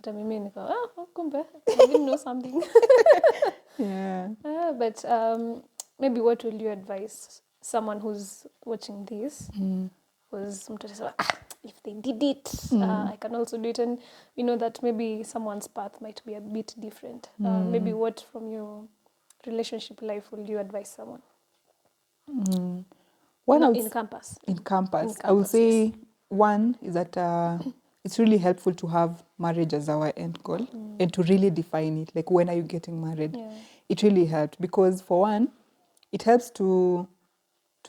hata mimi niko, kumbe, I didn't know something. Yeah. But maybe what will you advise someone who's watching this? Was if they did it, I can also do it. And we know that maybe someone's path might be a bit different. Maybe what from your relationship life will you advise someone? In campus. In campus, I would say one is that it's really helpful to have marriage as our end goal and to really define it. Like, when are you getting married? Yeah. It really helped because, for one, it helps to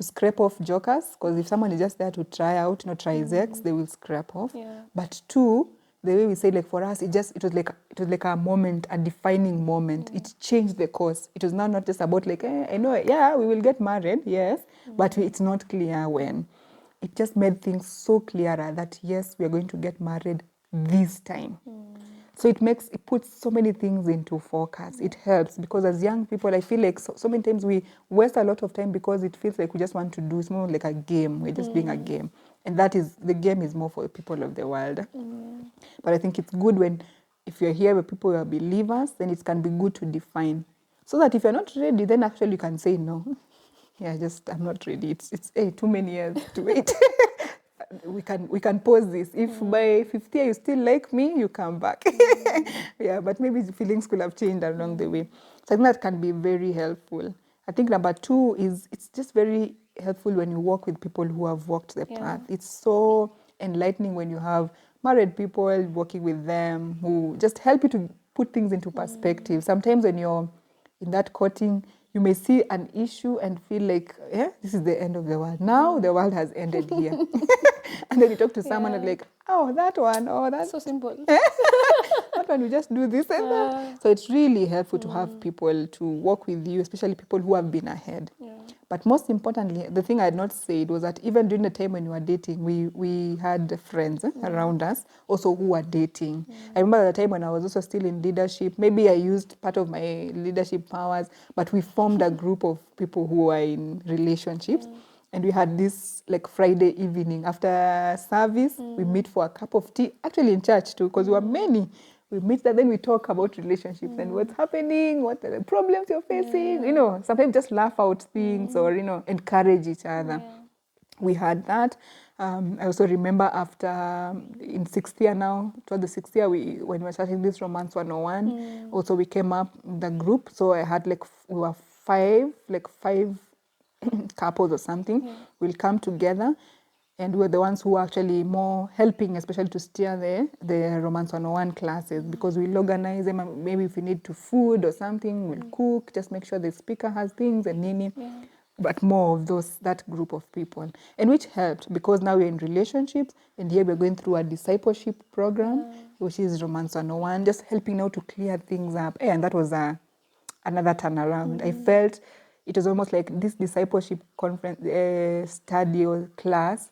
scrape off jokers, because if someone is just there to try out, try his ex, they will scrape off. Yeah. But two, the way we say, like, for us, it was like a moment, a defining moment. It changed the course. It was now not just about like, I know, yeah, we will get married, yes, but it's not clear when. It just made things so clearer that yes, we are going to get married this time. So it puts so many things into focus. It helps because as young people, I feel like so many times we waste a lot of time because it feels like we just want to do, it's more like a game. We're just doing a game. And the game is more for people of the world. But I think it's good if you're here with people who are believers, then it can be good to define. So that if you're not ready, then actually you can say no. Yeah, I'm not ready. It's too many years to wait. We can pause this. If by 50 you still like me, you come back. Yeah, but maybe the feelings could have changed along the way. So I think that can be very helpful. I think number two is it's just very helpful when you work with people who have walked the path. It's so enlightening when you have married people working with them who just help you to put things into perspective. Sometimes when you're in that courting, you may see an issue and feel like, this is the end of the world. Now the world has ended here. And then you talk to someone and like, that one, that's so simple. That one, we just do this and that. So it's really helpful to have people to work with you, especially people who have been ahead. Yeah. But most importantly, the thing I had not said was that even during the time when we were dating, we had friends around us also who were dating. I remember the time when I was also still in leadership. Maybe I used part of my leadership powers, but we formed a group of people who were in relationships. And we had this like Friday evening after service, we meet for a cup of tea, actually in church too, because we were many. We meet that, then we talk about relationships and what's happening, what are the problems you're facing, sometimes just laugh out things or, encourage each other. Yeah. We had that. I also remember after, in sixth year now, toward the sixth year, when we were starting this Romance 101, also we came up in the group. So I had we were five couples or something. We'll come together. And we were the ones who were actually more helping, especially to steer the Romance 101 classes, because we'll organize them. Maybe if we need to food or something, we'll cook, just make sure the speaker has things and nini. Yeah. But more of that group of people. And which helped, because now we're in relationships, and here we're going through a discipleship program, which is Romance 101, just helping now to clear things up. And that was another turnaround. I felt it was almost like this discipleship conference, study or class,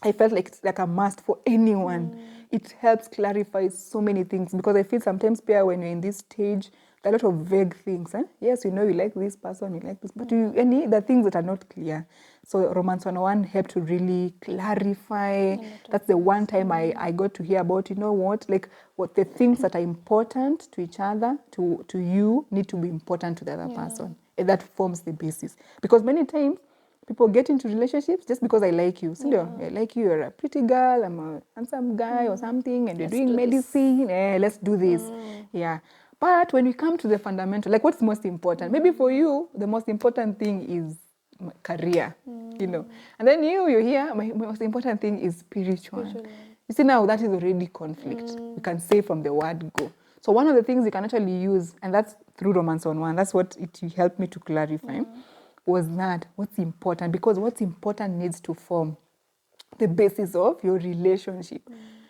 I felt like it's like a must for anyone. It helps clarify so many things, because I feel sometimes, Pia, when you're in this stage, there are a lot of vague things. Yes, you like this person, you like this, but the things that are not clear. So Romance 101 helped to really clarify. That's the one time I got to hear about, what the things that are important to each other, to you, need to be important to the other person. And that forms the basis. Because many times, people get into relationships just because I like you. So I like you, you're a pretty girl, I'm a handsome guy or something, and you're doing medicine. Let's do this. Yeah. But when we come to the fundamental, like what's most important? Maybe for you, the most important thing is career, And then you're here, my most important thing is spiritual. You see, now that is already conflict. We can say from the word go. So one of the things you can actually use, and that's through Romance 101, that's what it helped me to clarify. Was that what's important, because what's important needs to form the basis of your relationship.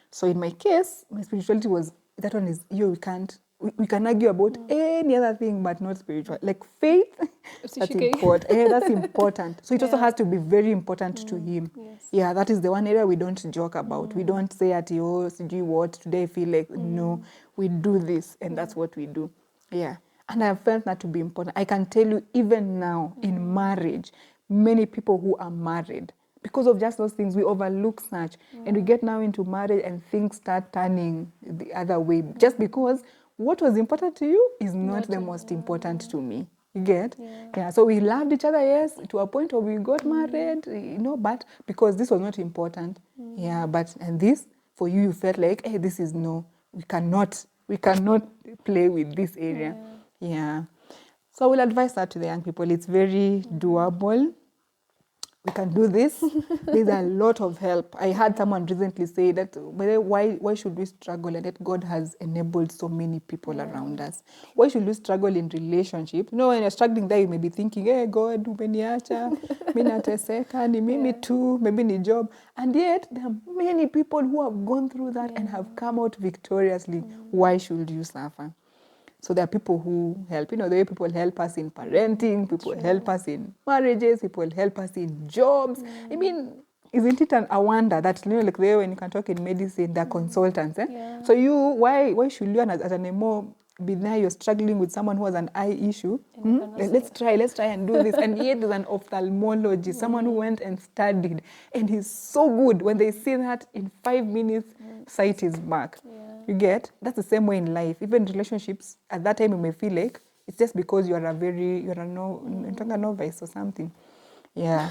So in my case, my spirituality was, that one is, we can argue about any other thing, but not spiritual. Like faith, that's important. That's important. So it also has to be very important to him. Yes. Yeah, that is the one area we don't joke about. We don't say at what, today I feel like, no, we do this, and that's what we do. Yeah. And I felt that to be important. I can tell you, even now, in marriage, many people who are married, because of just those things, we overlook such. And we get now into marriage and things start turning the other way. Just because what was important to you is not the most important to me. You get? Yeah. So we loved each other, yes, to a point where we got married, you know, but because this was not important. Yeah, but, and this, for you, you felt like, hey, this is no, we cannot play with this area. Yeah. So I will advise that to the young people. It's very doable. We can do this. There's a lot of help. I heard someone recently say that, why should we struggle? And that God has enabled so many people around us. Why should we struggle in relationship? You know, when you're struggling there, you may be thinking, hey, God, umeniacha, mimi nateseka, ni mimi too, maybe ni job. And yet, there are many people who have gone through that and have come out victoriously. Why should you suffer? So there are people who help. You know, the way people help us in parenting, people help us in marriages, people help us in jobs. I mean, isn't it a wonder that, you know, like there when you can talk in medicine, they're consultants. So you, why should you, as an MO, be there, you're struggling with someone who has an eye issue? Let's try and do this. And yet there's an ophthalmologist, someone who went and studied. And he's so good. When they see that, in 5 minutes, sight is back. You get? That's the same way in life. Even relationships, at that time you may feel like it's just because you're a novice or something. Yeah.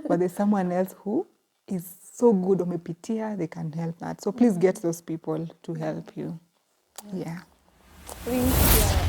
But there's someone else who is so good, umepitia, they can help that. So please get those people to help you. Yeah. Thank you.